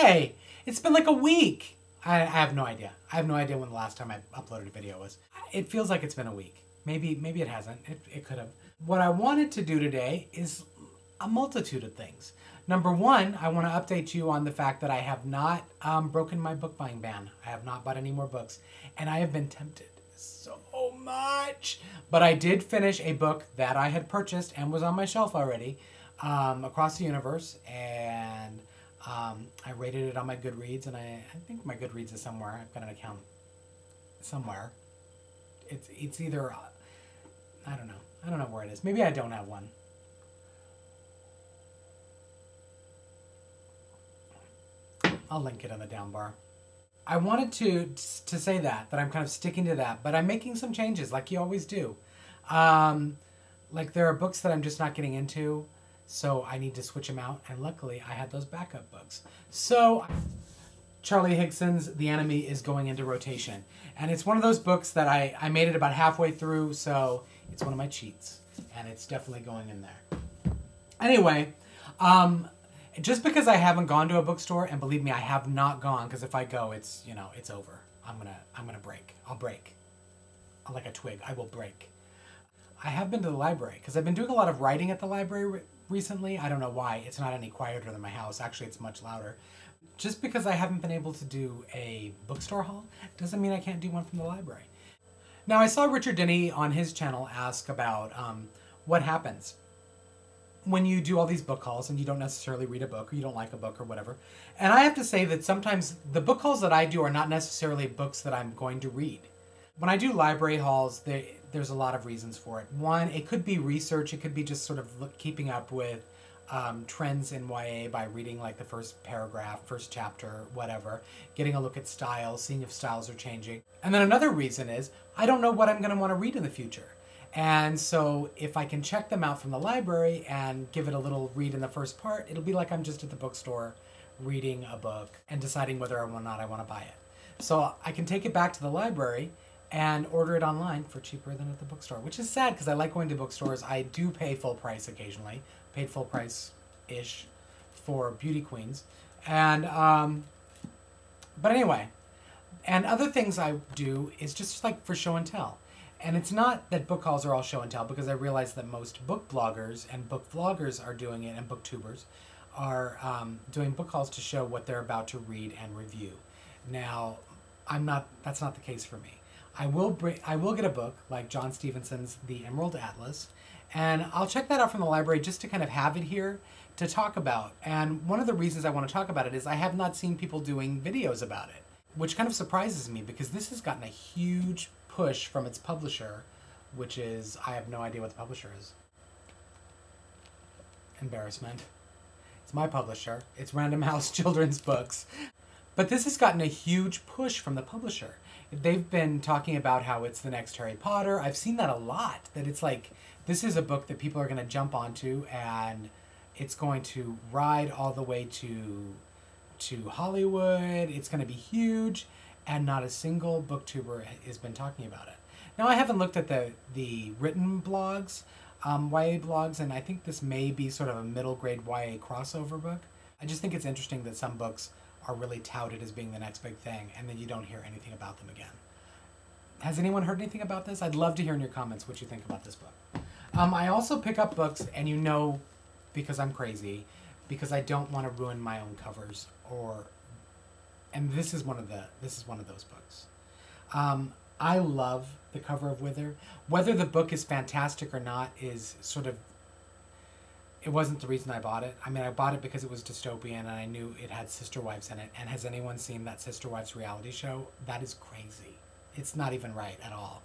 way! It's been like a week. I have no idea. I have no idea when the last time I uploaded a video was. It feels like it's been a week. Maybe it hasn't. It could have. What I wanted to do today is a multitude of things. Number one, I want to update you on the fact that I have not broken my book buying ban. I have not bought any more books, and I have been tempted so much. But I did finish a book that I had purchased and was on my shelf already, Across the Universe, and I rated it on my Goodreads, and I think my Goodreads is somewhere. I've got an account somewhere. It's either, I don't know where it is. Maybe I don't have one. I'll link it in the down bar. I wanted to say that I'm kind of sticking to that, but I'm making some changes like you always do. Like there are books that I'm just not getting into, so I need to switch them out, and luckily I had those backup books. So Charlie Higson's The Enemy is going into rotation, and it's one of those books that I made it about halfway through, so it's one of my cheats, and it's definitely going in there. Anyway, just because I haven't gone to a bookstore, and believe me, I have not gone, because if I go, it's, you know, it's over. I'm gonna break. I'll break. Like a twig, I will break. I have been to the library, because I've been doing a lot of writing at the library recently. I don't know why. It's not any quieter than my house. Actually, it's much louder. Just because I haven't been able to do a bookstore haul doesn't mean I can't do one from the library. Now, I saw Richard Denny on his channel ask about what happens when you do all these book hauls and you don't necessarily read a book, or you don't like a book or whatever. And I have to say that sometimes the book hauls that I do are not necessarily books that I'm going to read. When I do library hauls, there's a lot of reasons for it. One, it could be research. It could be just sort of keeping up with trends in YA by reading like the first paragraph, first chapter, whatever, getting a look at styles, seeing if styles are changing. And then another reason is I don't know what I'm going to want to read in the future. And so if I can check them out from the library and give it a little read in the first part, it'll be like I'm just at the bookstore reading a book and deciding whether or not I want to buy it. So I can take it back to the library and order it online for cheaper than at the bookstore, which is sad because I like going to bookstores. I do pay full price occasionally, paid full price-ish for Beauty Queens. And, but anyway, and other things I do is just like for show and tell. And it's not that book hauls are all show and tell, because I realize that most book bloggers and book vloggers are doing it, and booktubers are doing book hauls to show what they're about to read and review. Now, that's not the case for me. I will get a book like John Stevenson's The Emerald Atlas, and I'll check that out from the library just to kind of have it here to talk about. And one of the reasons I want to talk about it is I have not seen people doing videos about it, which kind of surprises me because this has gotten a huge push from its publisher, which is, I have no idea what the publisher is. Embarrassment. It's my publisher. It's Random House Children's Books. But this has gotten a huge push from the publisher. They've been talking about how it's the next Harry Potter. I've seen that a lot, that it's like, this is a book that people are going to jump onto, and it's going to ride all the way to Hollywood. It's going to be huge. And not a single booktuber has been talking about it. Now, I haven't looked at the written blogs, YA blogs, and I think this may be sort of a middle grade YA crossover book. I just think it's interesting that some books are really touted as being the next big thing, and then you don't hear anything about them again. Has anyone heard anything about this? I'd love to hear in your comments what you think about this book. I also pick up books, and you know, because I'm crazy, because I don't want to ruin my own covers, and this is one of those books. I love the cover of Wither. Whether the book is fantastic or not is sort of, it wasn't the reason I bought it. I mean, I bought it because it was dystopian and I knew it had sister wives in it. And has anyone seen that Sister Wives reality show? That is crazy. It's not even right at all.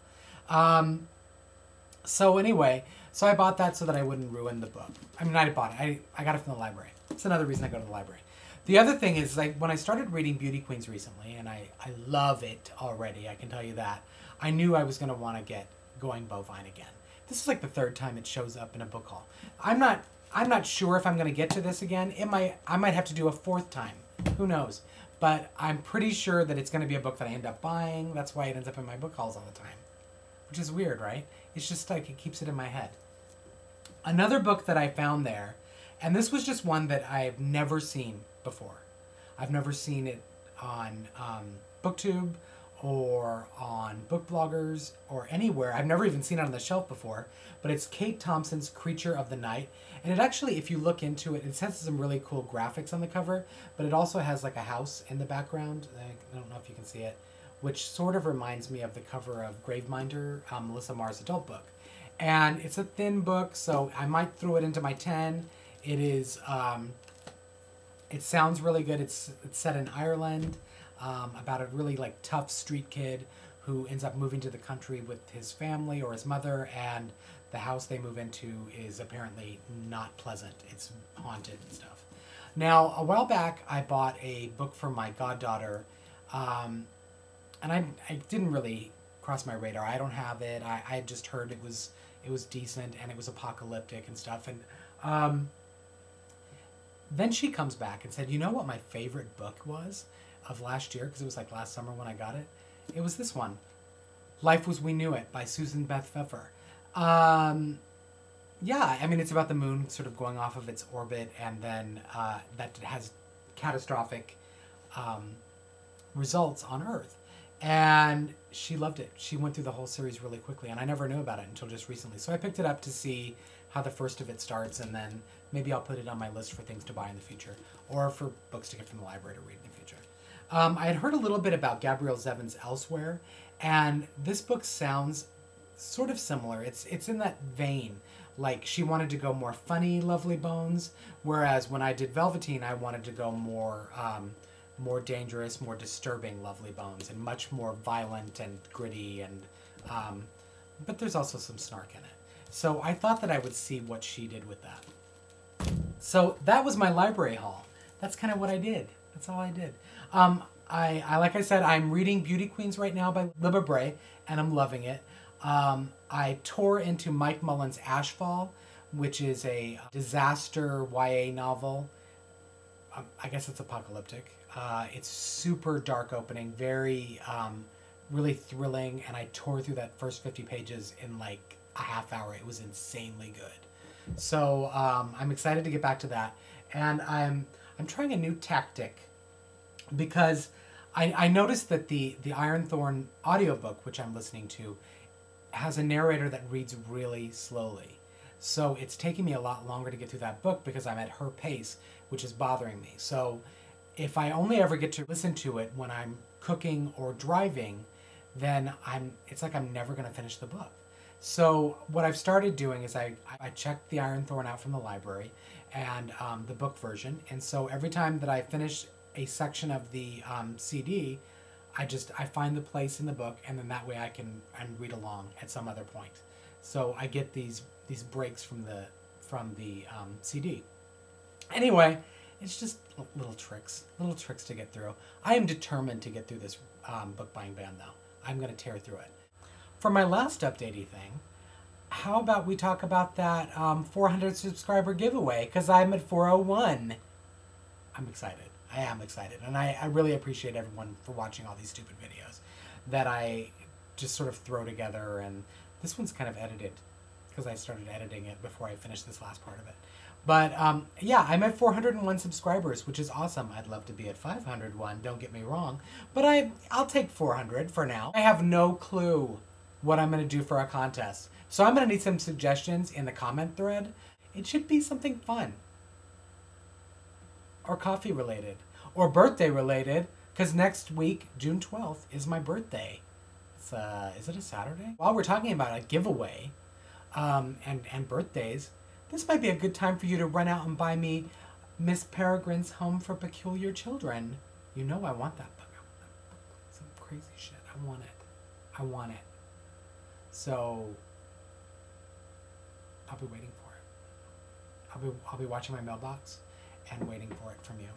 So anyway, so I bought that so that I wouldn't ruin the book. I mean, I bought it. I got it from the library. It's another reason I go to the library. The other thing is, like, when I started reading Beauty Queens recently, and I love it already, I can tell you that, I knew I was going to want to get Going Bovine again. This is like the third time it shows up in a book haul. I'm not sure if I'm going to get to this again. I might have to do a fourth time. Who knows? But I'm pretty sure that it's going to be a book that I end up buying. That's why it ends up in my book hauls all the time. Which is weird, right? It's just like it keeps it in my head. Another book that I found there, and this was just one that I've never seen before. I've never seen it on BookTube or on book bloggers or anywhere. I've never even seen it on the shelf before, but it's Kate Thompson's Creature of the Night. And it actually, if you look into it, it has some really cool graphics on the cover, but it also has like a house in the background. I don't know if you can see it, which sort of reminds me of the cover of Graveminder, Melissa Marr's adult book. And it's a thin book, so I might throw it into my 10. It is, it sounds really good. It's set in Ireland, about a really like tough street kid who ends up moving to the country with his family or his mother, and the house they move into is apparently not pleasant. It's haunted and stuff. Now, a while back, I bought a book for my goddaughter, and I didn't really cross my radar. I don't have it. I had just heard it was decent and it was apocalyptic and stuff. And then she comes back and said, you know what my favorite book was of last year? Because it was like last summer when I got it. It was this one, Life Was We Knew It by Susan Beth Pfeffer. Yeah, I mean, it's about the moon sort of going off of its orbit, and then that has catastrophic results on Earth. And she loved it. She went through the whole series really quickly, and I never knew about it until just recently. So I picked it up to see how the first of it starts, and then maybe I'll put it on my list for things to buy in the future, or for books to get from the library to read in the future. I had heard a little bit about Gabrielle Zevin's Elsewhere, and this book sounds sort of similar. It's in that vein. Like, she wanted to go more funny, Lovely Bones, whereas when I did Velveteen, I wanted to go more more dangerous, more disturbing Lovely Bones, and much more violent and gritty, and but there's also some snark in it. So I thought that I would see what she did with that. So that was my library haul. That's kind of what I did. That's all I did. I like I said, I'm reading Beauty Queens right now by Libba Bray, and I'm loving it. I tore into Mike Mullen's Ashfall, which is a disaster YA novel. I guess it's apocalyptic. It's super dark opening, very, really thrilling, and I tore through that first 50 pages in like a half hour. It was insanely good. So I'm excited to get back to that, and I'm trying a new tactic, because I noticed that the Iron Thorn audiobook, which I'm listening to, has a narrator that reads really slowly. So it's taking me a lot longer to get through that book because I'm at her pace, which is bothering me. So if I only ever get to listen to it when I'm cooking or driving, then it's like I'm never going to finish the book. So what I've started doing is I checked the Iron Thorn out from the library and the book version. And so every time that I finish a section of the CD, I find the place in the book, and then that way I can read along at some other point. So I get these breaks from the CD. Anyway, it's just little tricks to get through. I am determined to get through this book buying ban, though. I'm going to tear through it. For my last updatey thing, how about we talk about that 400 subscriber giveaway? Because I'm at 401. I'm excited. I am excited, and I really appreciate everyone for watching all these stupid videos that I just sort of throw together, and this one's kind of edited because I started editing it before I finished this last part of it. But yeah, I'm at 401 subscribers, which is awesome. I'd love to be at 501, don't get me wrong, but I'll take 400 for now. I have no clue what I'm going to do for a contest, so I'm going to need some suggestions in the comment thread. It should be something fun, or coffee related, or birthday related, because next week, June 12th, is my birthday. Is it a Saturday? While we're talking about a giveaway and birthdays, this might be a good time for you to run out and buy me Miss Peregrine's Home for Peculiar Children. You know I want that book. Some crazy shit. I want it. I want it. So I'll be waiting for it. I'll be watching my mailbox and waiting for it from you.